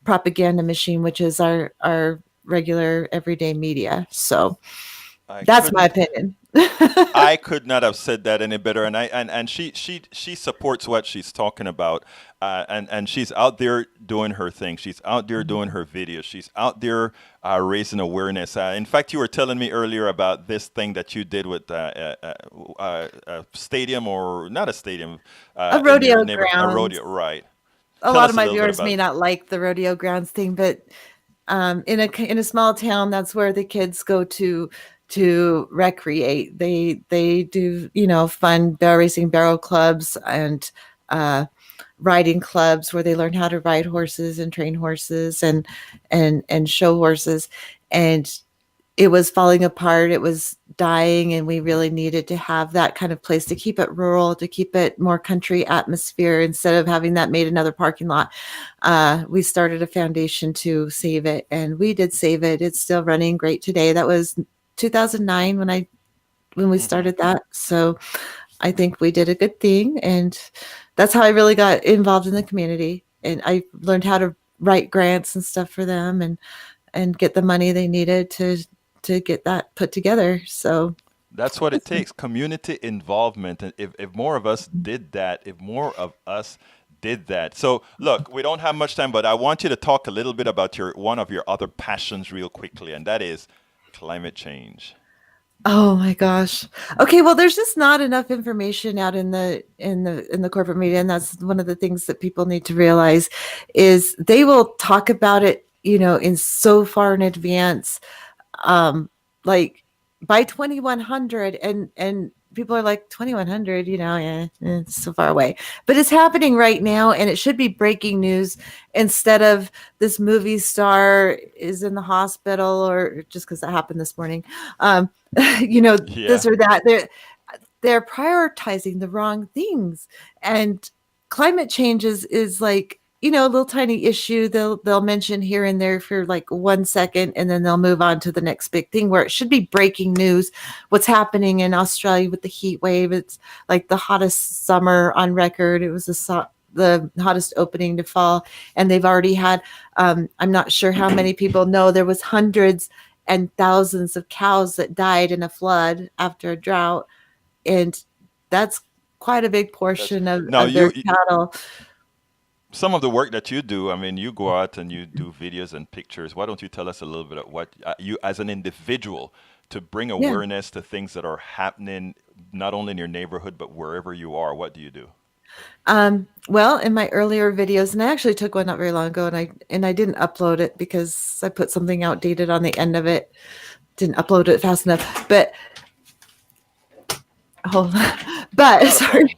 propaganda machine, which is our regular everyday media. So that's my opinion. I could not have said that any better, and she supports what she's talking about, and she's out there doing her thing. She's out there doing her videos. She's out there raising awareness. In fact, you were telling me earlier about this thing that you did with a stadium, or not a stadium, a rodeo ground. A rodeo, right? A lot of my viewers may not like the rodeo grounds thing, but in a small town, that's where the kids go to recreate. They do, fun barrel racing, barrel clubs, and riding clubs where they learn how to ride horses and train horses and show horses. And it was falling apart. It was dying. And we really needed to have that kind of place to keep it rural, to keep it more country atmosphere instead of having that made another parking lot. We started a foundation to save it, and we did save it. It's still running great today. That was 2009 when we started that. So I think we did a good thing, and that's how I really got involved in the community. And I learned how to write grants and stuff for them and get the money they needed to get that put together. So that's what it takes, community involvement. And if more of us did that, So look, we don't have much time, but I want you to talk a little bit about one of your other passions real quickly, and that is climate change. Oh my gosh. Okay, well, there's just not enough information out in the corporate media, and that's one of the things that people need to realize is they will talk about it, in so far in advance, like by 2100, and people are like 2100, it's so far away, but it's happening right now, and it should be breaking news instead of this movie star is in the hospital, or just because that happened this morning, this or that. They're prioritizing the wrong things, and climate change is like, a little tiny issue they'll mention here and there for like 1 second, and then they'll move on to the next big thing, where it should be breaking news. What's happening in Australia with the heat wave? It's like the hottest summer on record. It was the hottest opening to fall, and they've already had, I'm not sure how many people know, there was hundreds and thousands of cows that died in a flood after a drought, and that's quite a big portion of their cattle. Some of the work that you do, you go out and you do videos and pictures. Why don't you tell us a little bit of what you, as an individual, to bring awareness to things that are happening, not only in your neighborhood, but wherever you are? What do you do? Well, in my earlier videos, and I actually took one not very long ago, and I didn't upload it because I put something outdated on the end of it. Didn't upload it fast enough, but sorry.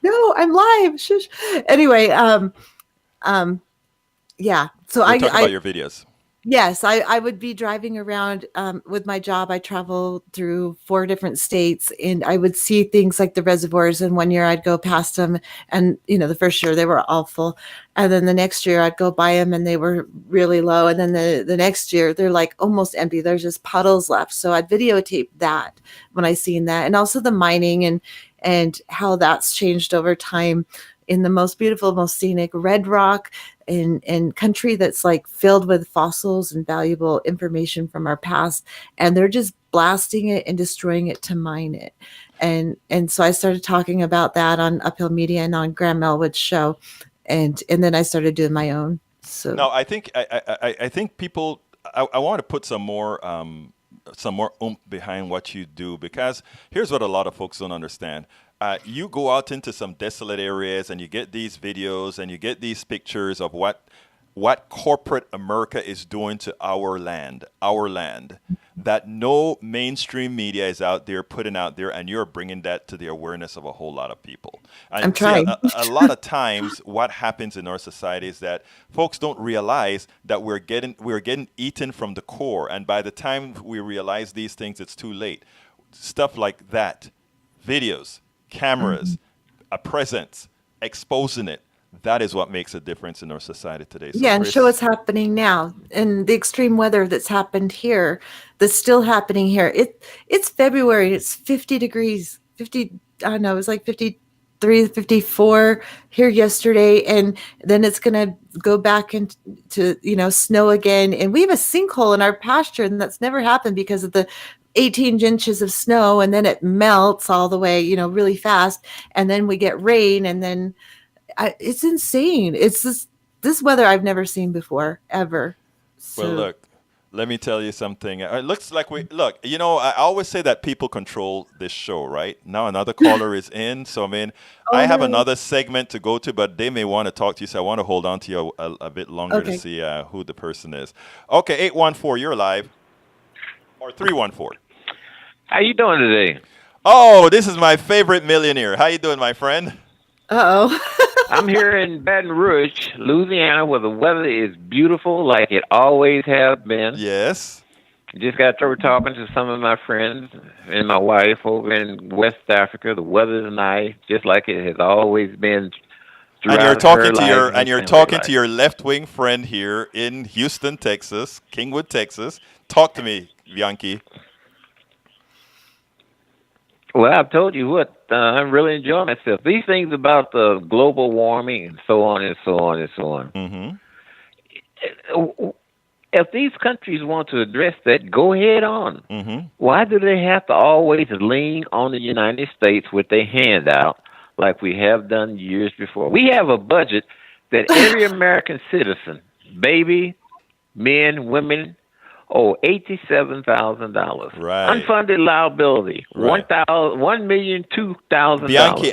No, I'm live. Shush. Anyway, yeah. So We're talking about your videos. Yes, I would be driving around with my job. I travel through 4 different states, and I would see things like the reservoirs. And one year I'd go past them, and the first year they were all full, and then the next year I'd go by them and they were really low, and then the next year they're like almost empty. There's just puddles left. So I'd videotape that when I seen that, and also the mining and how that's changed over time in the most beautiful, most scenic Red Rock, in country that's like filled with fossils and valuable information from our past. And they're just blasting it and destroying it to mine it. And so I started talking about that on Uphill Media and on Graham Elwood's show, and then I started doing my own. So No, I think people. I want to put some more oomph behind what you do, because here's what a lot of folks don't understand. You go out into some desolate areas and you get these videos and you get these pictures of what corporate America is doing to our land, that no mainstream media is out there putting out there, and you're bringing that to the awareness of a whole lot of people. And I'm trying. a lot of times what happens in our society is that folks don't realize that we're getting eaten from the core, and by the time we realize these things, it's too late. Stuff like that, videos, cameras, a presence, exposing it. That is what makes a difference in our society today. So yeah, and Chris, show what's happening now, and the extreme weather that's happened here, that's still happening here. It's February. It's 50 degrees. 50. I don't know. It was like 53, 54 here yesterday, and then it's gonna go back into snow again. And we have a sinkhole in our pasture, and that's never happened because of the 18 inches of snow, and then it melts all the way, really fast, and then we get rain, and then. It's insane. It's this weather I've never seen before, ever. So, well, look, let me tell you something. It looks like I always say that people control this show, right? Now another caller is in. So, I mean, I have another segment to go to, but they may want to talk to you. So I want to hold on to you a bit longer to see who the person is. Okay, 814, you're live. Or 314. How you doing today? Oh, this is my favorite millionaire. How you doing, my friend? Uh-oh. I'm here in Baton Rouge, Louisiana, where the weather is beautiful like it always has been. Yes. Just got through talking to some of my friends and my wife over in West Africa. The weather is nice, just like it has always been. And you're talking to your left-wing friend here in Houston, Texas, Kingwood, Texas. Talk to me, Bianchi. Well, I've told you what, I'm really enjoying myself. These things about the global warming and so on and so on and so on. Mm-hmm. If these countries want to address that, go ahead on. Mm-hmm. Why do they have to always lean on the United States with their hand out like we have done years before? We have a budget that every American citizen, baby, men, women, $87,000. Right. Unfunded liability. Right. $1,002,000. Bianchi,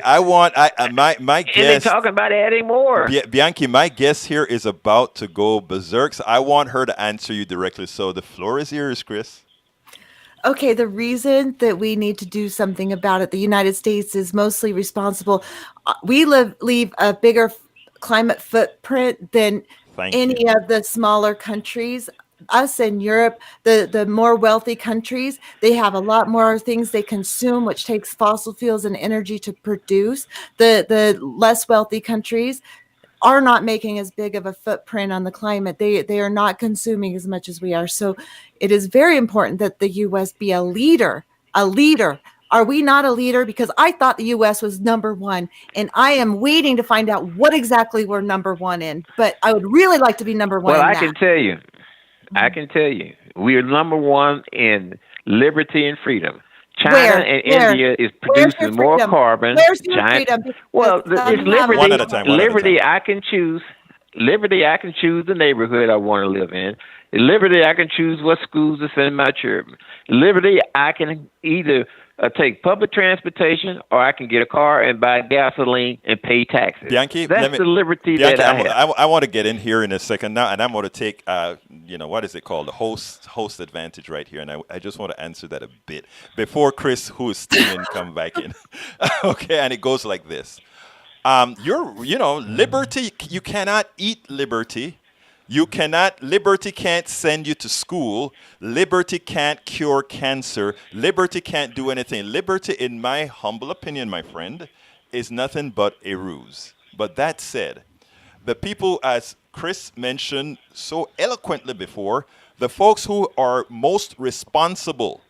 my guess. And they're talking about adding more. Bianchi, my guest here is about to go berserk. So I want her to answer you directly. So the floor is yours, Chris. Okay, the reason that we need to do something about it, the United States is mostly responsible. We leave a bigger climate footprint than any of the smaller countries. Us in Europe, the more wealthy countries, they have a lot more things they consume, which takes fossil fuels and energy to produce. The less wealthy countries are not making as big of a footprint on the climate. They are not consuming as much as we are. So it is very important that the U.S. be a leader. Are we not a leader? Because I thought the U.S. was number one, and I am waiting to find out what exactly we're number one in. But I would really like to be number one. Well, in I that. can tell you. We are number one in liberty and freedom. China and India is producing more carbon. Where's your freedom? Well, it's liberty. One at a time. Liberty, I can choose. Liberty, I can choose the neighborhood I want to live in. Liberty, I can choose what schools to send my children. Liberty, I can either take public transportation, or I can get a car and buy gasoline and pay taxes. Bianchi, that's the liberty that I have. I want to get in here in a second now, and I'm going to take, what is it called, the host advantage right here, and I just want to answer that a bit before Chris, who is steaming, come back in. Okay, and it goes like this. Liberty, you cannot eat liberty. Liberty can't send you to school. Liberty can't cure cancer. Liberty can't do anything. Liberty, in my humble opinion, my friend, is nothing but a ruse. But that said, the people, as Chris mentioned so eloquently before, the folks who are most responsible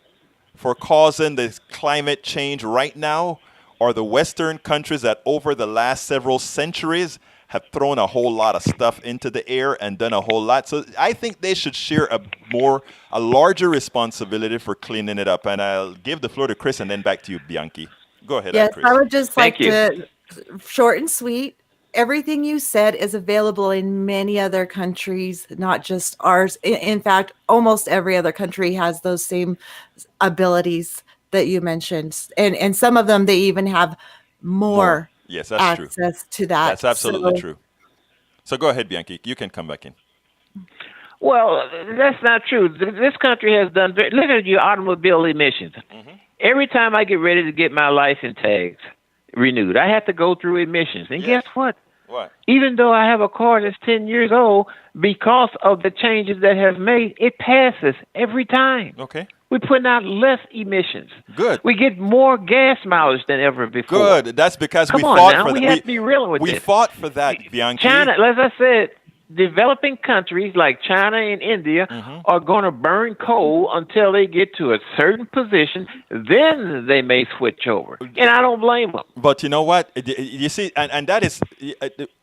for causing the climate change right now are the Western countries that over the last several centuries have thrown a whole lot of stuff into the air and done a whole lot. So I think they should share a larger responsibility for cleaning it up. And I'll give the floor to Chris and then back to you, Bianchi. Go ahead, Yes, Chris. I would just like Thank you. to, short and sweet. Everything you said is available in many other countries, not just ours. In fact, almost every other country has those same abilities that you mentioned. And some of them, they even have more Yes, that's true. access to that. That's absolutely So- true. So go ahead, Bianchi. You can come back in. Well, that's not true. This country has done. Look at your automobile emissions. Every time I get ready to get my license tags renewed, I have to go through emissions. And Yes. guess what? What? Even though I have a car that's 10 years old, because of the changes that have made, it passes every time. Okay. We're putting out less emissions. Good. We get more gas mileage than ever before. Good. That's because Come we on fought now, for we that. have to be real with we this. fought for that, Bianchi. China, as I said, developing countries like China and India are going to burn coal until they get to a certain position. Then they may switch over. And I don't blame them. But you know what? You see, and that is,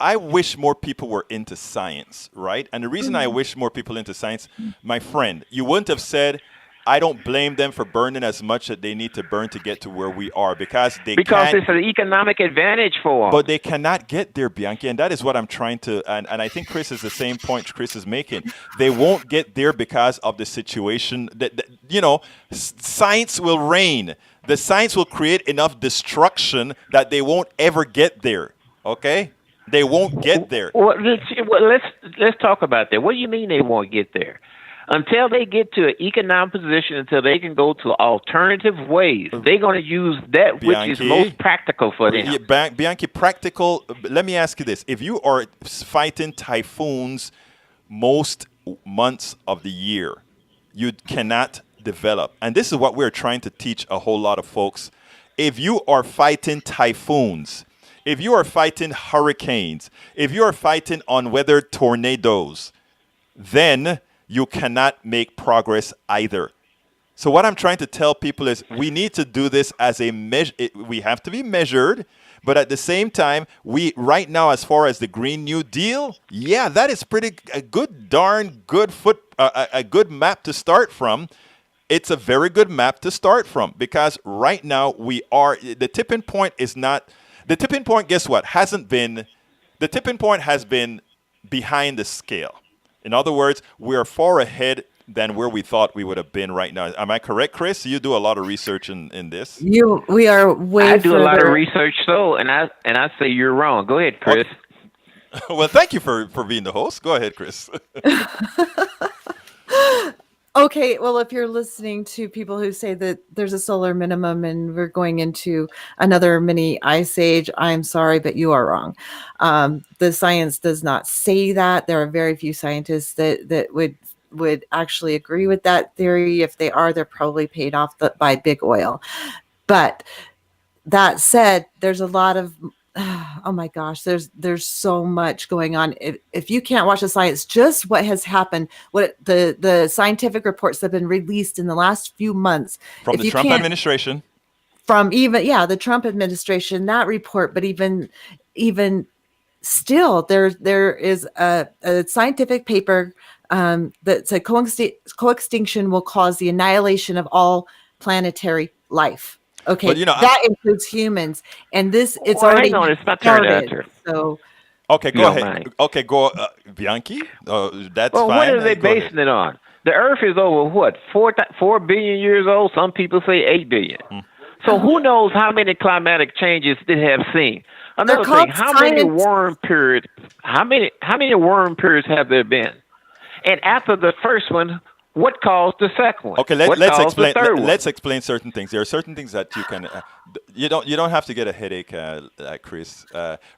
I wish more people were into science, right? And the reason I wish more people into science, my friend, you wouldn't have said, I don't blame them for burning as much that they need to burn to get to where we are because can't. It's an economic advantage for them. But they cannot get there, Bianchi, and that is what I'm trying to, and I think Chris is the same point Chris is making. They won't get there because of the situation that science will reign. The science will create enough destruction that they won't ever get there, okay? They won't get there. Well, let's talk about that. What do you mean they won't get there? Until they get to an economic position, until they can go to alternative ways, they're going to use that which is Bianchi, most practical for them. Bianchi, practical. Let me ask you this. If you are fighting typhoons most months of the year, you cannot develop. And this is what we're trying to teach a whole lot of folks. If you are fighting typhoons, if you are fighting hurricanes, if you are fighting unweathered tornadoes, then you cannot make progress either. So what I'm trying to tell people is we need to do this as a measure. We have to be measured, but at the same time, right now, as far as the Green New Deal, yeah, that is a good map to start from. It's a very good map to start from because right now the tipping point is not, the tipping point, guess what, the tipping point has been behind the scale. In other words, we are far ahead than where we thought we would have been right now. Am I correct, Chris? You do a lot of research in this. We are way I do a lot of further- research, and I say you're wrong. Go ahead, Chris. Well, thank you for being the host. Go ahead, Chris. Okay, well, if you're listening to people who say that there's a solar minimum and we're going into another mini ice age, I'm sorry, but you are wrong. The science does not say that. There are very few scientists that would actually agree with that theory. If they are, they're probably paid off by big oil. But that said, there's a lot of oh my gosh, there's so much going on. If you can't watch the science, just what has happened, what the scientific reports that have been released in the last few months From the Trump administration. From the Trump administration, that report, but even still, there is a scientific paper that said co-extinction will cause the annihilation of all planetary life. Okay, but, that includes humans, and it's already hang on, it's my turn to started. answer. So, okay, go don't ahead. mind. Okay, go, Bianchi. That's Well, fine. what are they Go ahead. basing it on? The Earth is over what 4 billion years old. Some people say 8 billion. So who knows how many climatic changes they have seen? Another They're thing, called how many science- warm periods? How many warm periods have there been? And after the first one, what caused the second one? Okay, What let's caused explain. the third one? Let's explain certain things. There are certain things that you can. You don't have to get a headache, Chris.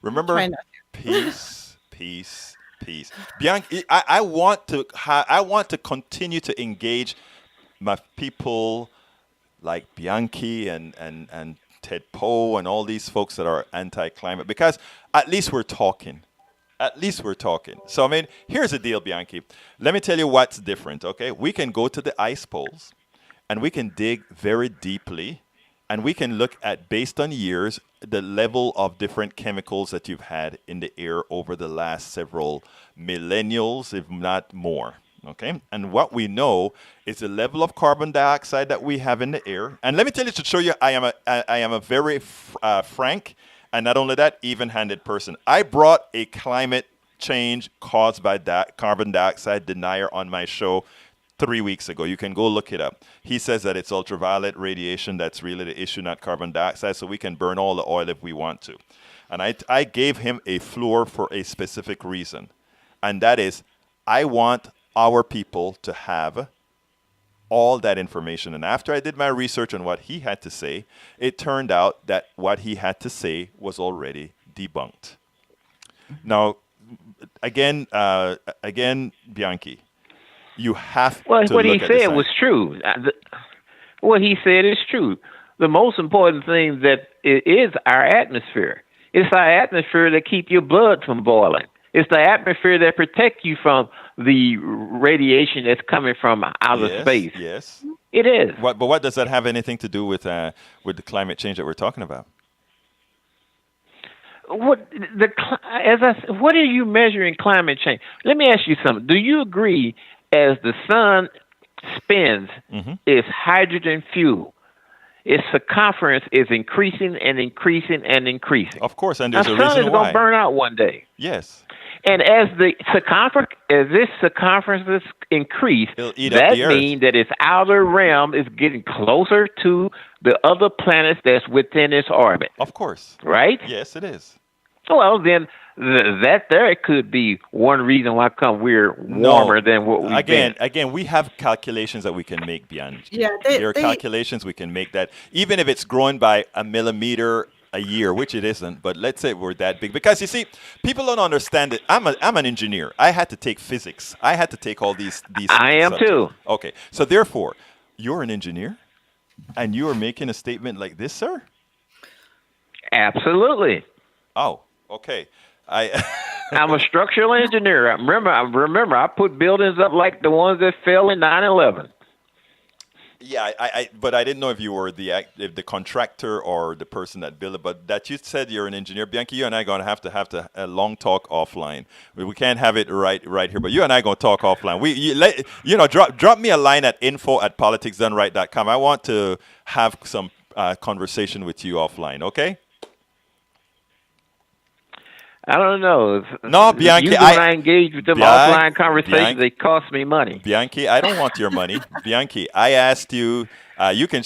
Remember, Try not peace. Bianchi, I want to continue to engage my people like Bianchi and Ted Poe and all these folks that are anti-climate because at least we're talking. So, I mean, here's the deal, Bianchi. Let me tell you what's different, okay? We can go to the ice poles and we can dig very deeply And we can look at, based on years, the level of different chemicals that you've had in the air over the last several millennials, if not more. Okay, and what we know is the level of carbon dioxide that we have in the air. And let me tell you, to show you, I am a very frank, and not only that, even-handed person. I brought a climate change caused by carbon dioxide denier on my show 3 weeks ago. You can go look it up. He says that it's ultraviolet radiation that's really the issue, not carbon dioxide, so we can burn all the oil if we want to. And I gave him a floor for a specific reason, and that is, I want our people to have all that information. And after I did my research on what he had to say, it turned out that what he had to say was already debunked. Now, again, Bianchi, you have well, to what look he at the said science. was true. What he said is true. The most important thing that is our atmosphere. It's our atmosphere that keep your blood from boiling. It's the atmosphere that protects you from the radiation that's coming from outer space. Yes. It is. But what does that have anything to do with the climate change that we're talking about? What are you measuring climate change? Let me ask you something. Do you agree, as the sun spins, its hydrogen fuel, its circumference is increasing and increasing and increasing? Of course, and there's a the sun reason is why. going to burn out one day. Yes. And as this circumference increase, It'll eat up that the Earth. means that its outer realm is getting closer to the other planets that's within its orbit. Of course. Right? Yes, it is. Well, then that there could be one reason why we're warmer than what we've been. Again, we have calculations that we can make beyond. Yeah, there are calculations we can make that, even if it's growing by a millimeter a year, which it isn't, but let's say we're that big. Because you see, people don't understand it. I'm an engineer. I had to take physics. I had to take all these I am subjects. too. Okay, so therefore, you're an engineer, and you are making a statement like this, sir? Absolutely. Oh, okay. I'm a structural engineer. Remember, I put buildings up like the ones that fell in 9/11. Yeah, but I didn't know if you were if the contractor or the person that built it. But that you said you're an engineer, Bianchi. You and I are gonna have to a long talk offline. We can't have it right here. But you and I are gonna talk offline. Drop me a line at info@politicsdoneright.com. I want to have some conversation with you offline. Okay. I don't know. No, Bianchi, when I engage with them offline conversations, they cost me money. Bianchi, I don't want your money. Bianchi, I asked you. You can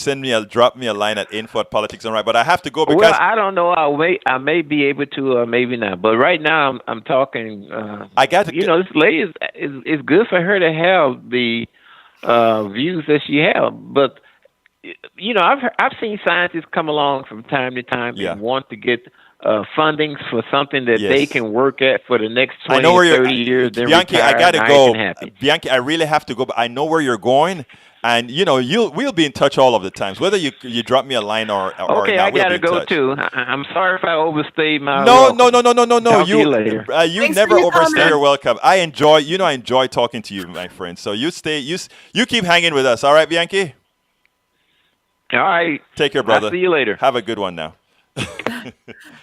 drop me a line at info@politicsdoneright. But I have to go because. Well, I don't know. I may be able to, or maybe not. But right now, I'm talking. I got to. This lady is good for her to have the views that she has. But I've seen scientists come along from time to time and want to get fundings for something that they can work at for the next 20, 30 years. Bianchi, I got to go. Bianchi, I really have to go, but I know where you're going. And, we'll be in touch all of the times, whether you drop me a line or okay, not. I got to go, touch. too. I'm sorry if I overstayed my No. Talk to you later. You never overstay your welcome. I enjoy talking to you, my friend. So you keep hanging with us. All right, Bianchi? All right. Take care, brother. I'll see you later. Have a good one now.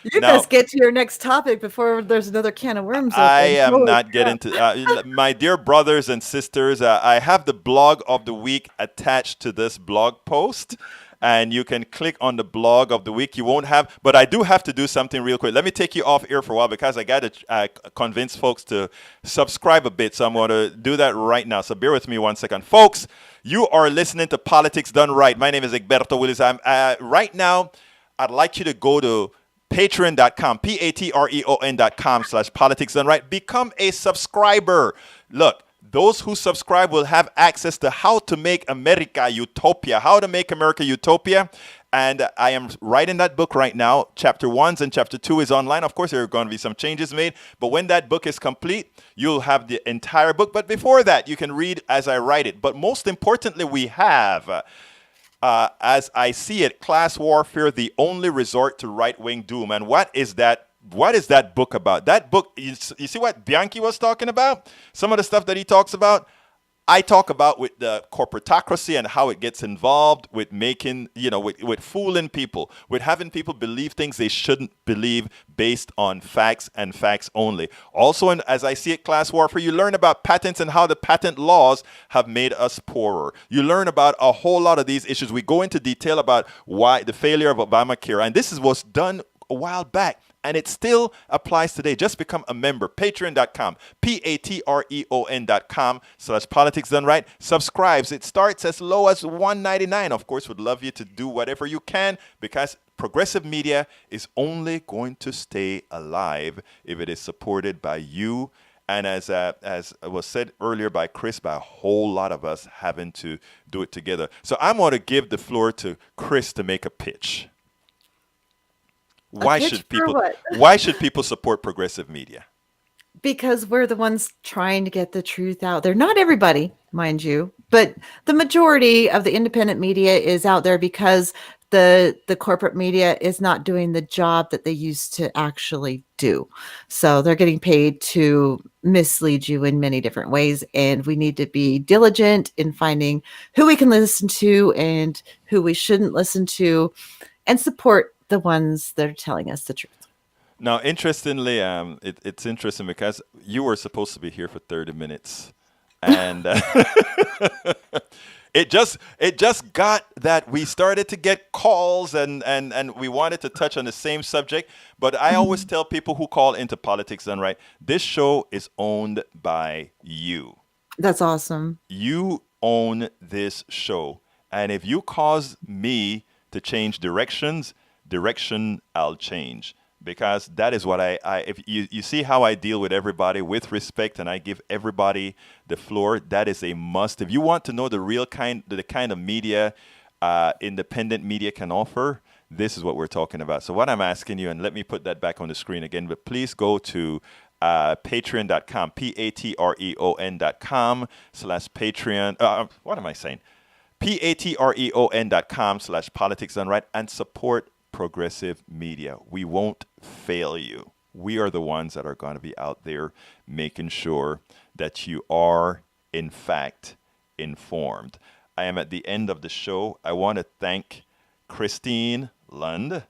You best get to your next topic before there's another can of worms open. I am not getting to my dear brothers and sisters. I have the blog of the week attached to this blog post, and you can click on the blog of the week. You won't have, but I do have to do something real quick. Let me take you off air for a while because I got to convince folks to subscribe a bit. So I'm going to do that right now. So bear with me 1 second, folks. You are listening to Politics Done Right. My name is Egberto Willis. I'm right now. I'd like you to go to patreon.com, patreon.com/politicsdoneright. Become a subscriber. Look, those who subscribe will have access to how to make America utopia, how to make America utopia. And I am writing that book right now. Chapter 1 and Chapter 2 is online. Of course, there are going to be some changes made. But when that book is complete, you'll have the entire book. But before that, you can read as I write it. But most importantly, we have... as I see it, Class Warfare, the only resort to right-wing doom. And what is that book about? That book, you see what Bianchi was talking about? Some of the stuff that he talks about, I talk about with the corporatocracy and how it gets involved with making, with fooling people, with having people believe things they shouldn't believe based on facts and facts only. Also, as I see it, class warfare, you learn about patents and how the patent laws have made us poorer. You learn about a whole lot of these issues. We go into detail about why the failure of Obamacare, and this was done a while back. And it still applies today. Just become a member. Patreon.com. Patreon.com/politics done right. Subscribes. It starts as low as $1.99. Of course, would love you to do whatever you can because progressive media is only going to stay alive if it is supported by you. And as was said earlier by Chris, by a whole lot of us having to do it together. So I'm going to give the floor to Chris to make a pitch. Why should people support progressive media? Because we're the ones trying to get the truth out there. Not everybody, mind you, but the majority of the independent media is out there because the corporate media is not doing the job that they used to actually do. So they're getting paid to mislead you in many different ways. And we need to be diligent in finding who we can listen to and who we shouldn't listen to and support the ones that are telling us the truth. Now, interestingly, it's interesting because you were supposed to be here for 30 minutes, and it just got that we started to get calls, and we wanted to touch on the same subject. But I always tell people who call into Politics Done Right, this show is owned by you. That's awesome. You own this show, and if you cause me to change direction, I'll change, because that is what I if you see how I deal with everybody with respect, and I give everybody the floor. That is a must. If you want to know the kind of media independent media can offer, this is what we're talking about. So what I'm asking you, and let me put that back on the screen again, but please go to patreon.com, patreon.com/Patreon. What am I saying? patreon.com/politics done right, and support progressive media. We won't fail you. We are the ones that are going to be out there making sure that you are, in fact, informed. I am at the end of the show. I want to thank Christine Lund,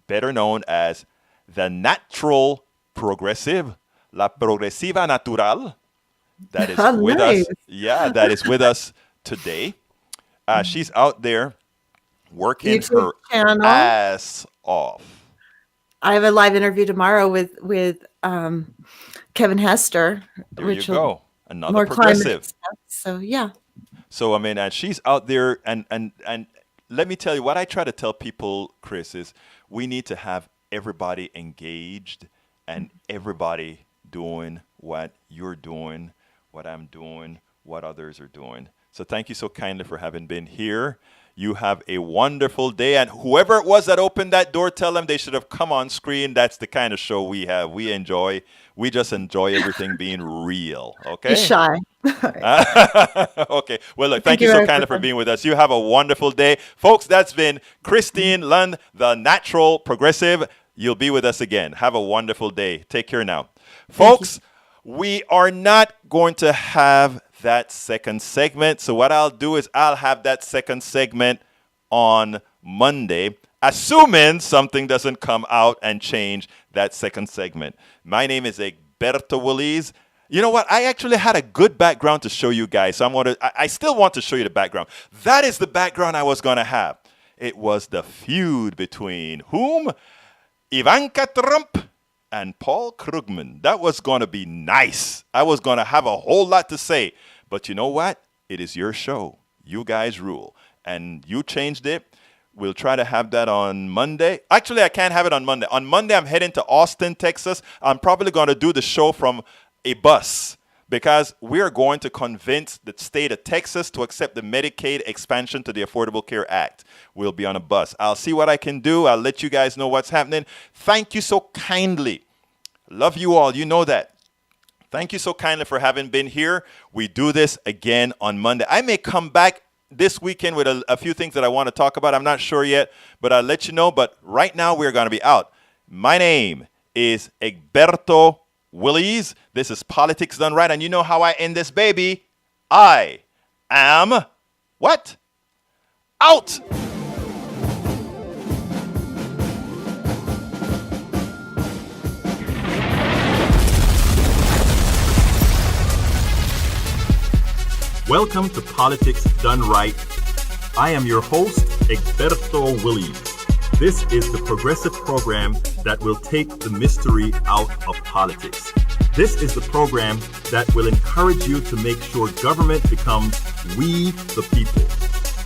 better known as the Natural Progressive, La Progresiva Natural, that is with us. Yeah, that is with us today. She's out there working her ass off. I have a live interview tomorrow with Kevin Hester. There you go. Another progressive. Stuff, so yeah. So I mean, and she's out there, and let me tell you what I try to tell people, Chris, is we need to have everybody engaged and everybody doing what you're doing, what I'm doing, what others are doing. So thank you so kindly for having been here. You have a wonderful day. And whoever it was that opened that door, tell them they should have come on screen. That's the kind of show we have. We just enjoy everything being real. Okay? You're shy. Okay. Well, look, thank you so kindly for being with us. You have a wonderful day. Folks, that's been Christine Lund, the Natural Progressive. You'll be with us again. Have a wonderful day. Take care now. Folks, we are not going to have that second segment. So what I'll do is I'll have that second segment on Monday, assuming something doesn't come out and change that second segment. My name is Egberto Willies. You know what? I actually had a good background to show you guys. So I still want to show you the background. That is the background I was going to have. It was the feud between whom? Ivanka Trump and Paul Krugman. That was going to be nice. I was going to have a whole lot to say. But you know what? It is your show. You guys rule. And you changed it. We'll try to have that on Monday. Actually, I can't have it on Monday. On Monday, I'm heading to Austin, Texas. I'm probably going to do the show from a bus because we are going to convince the state of Texas to accept the Medicaid expansion to the Affordable Care Act. We'll be on a bus. I'll see what I can do. I'll let you guys know what's happening. Thank you so kindly. Love you all. You know that. Thank you so kindly for having been here. We do this again on Monday. I may come back this weekend with a few things that I want to talk about. I'm not sure yet, but I'll let you know. But right now, we're going to be out. My name is Egberto Willies. This is Politics Done Right. And you know how I end this, baby. I am what? Out. Welcome to Politics Done Right. I am your host, Egberto Willies. This is the progressive program that will take the mystery out of politics. This is the program that will encourage you to make sure government becomes we the people.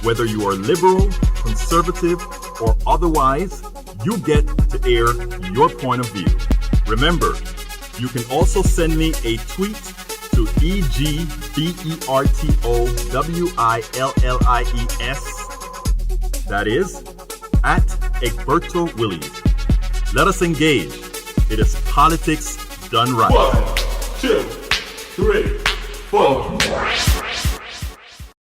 Whether you are liberal, conservative, or otherwise, you get to air your point of view. Remember, you can also send me a tweet to EGBERTOWILLIES. That is, at Egberto Willies. Let us engage. It is politics done right. 1, 2, 3, 4.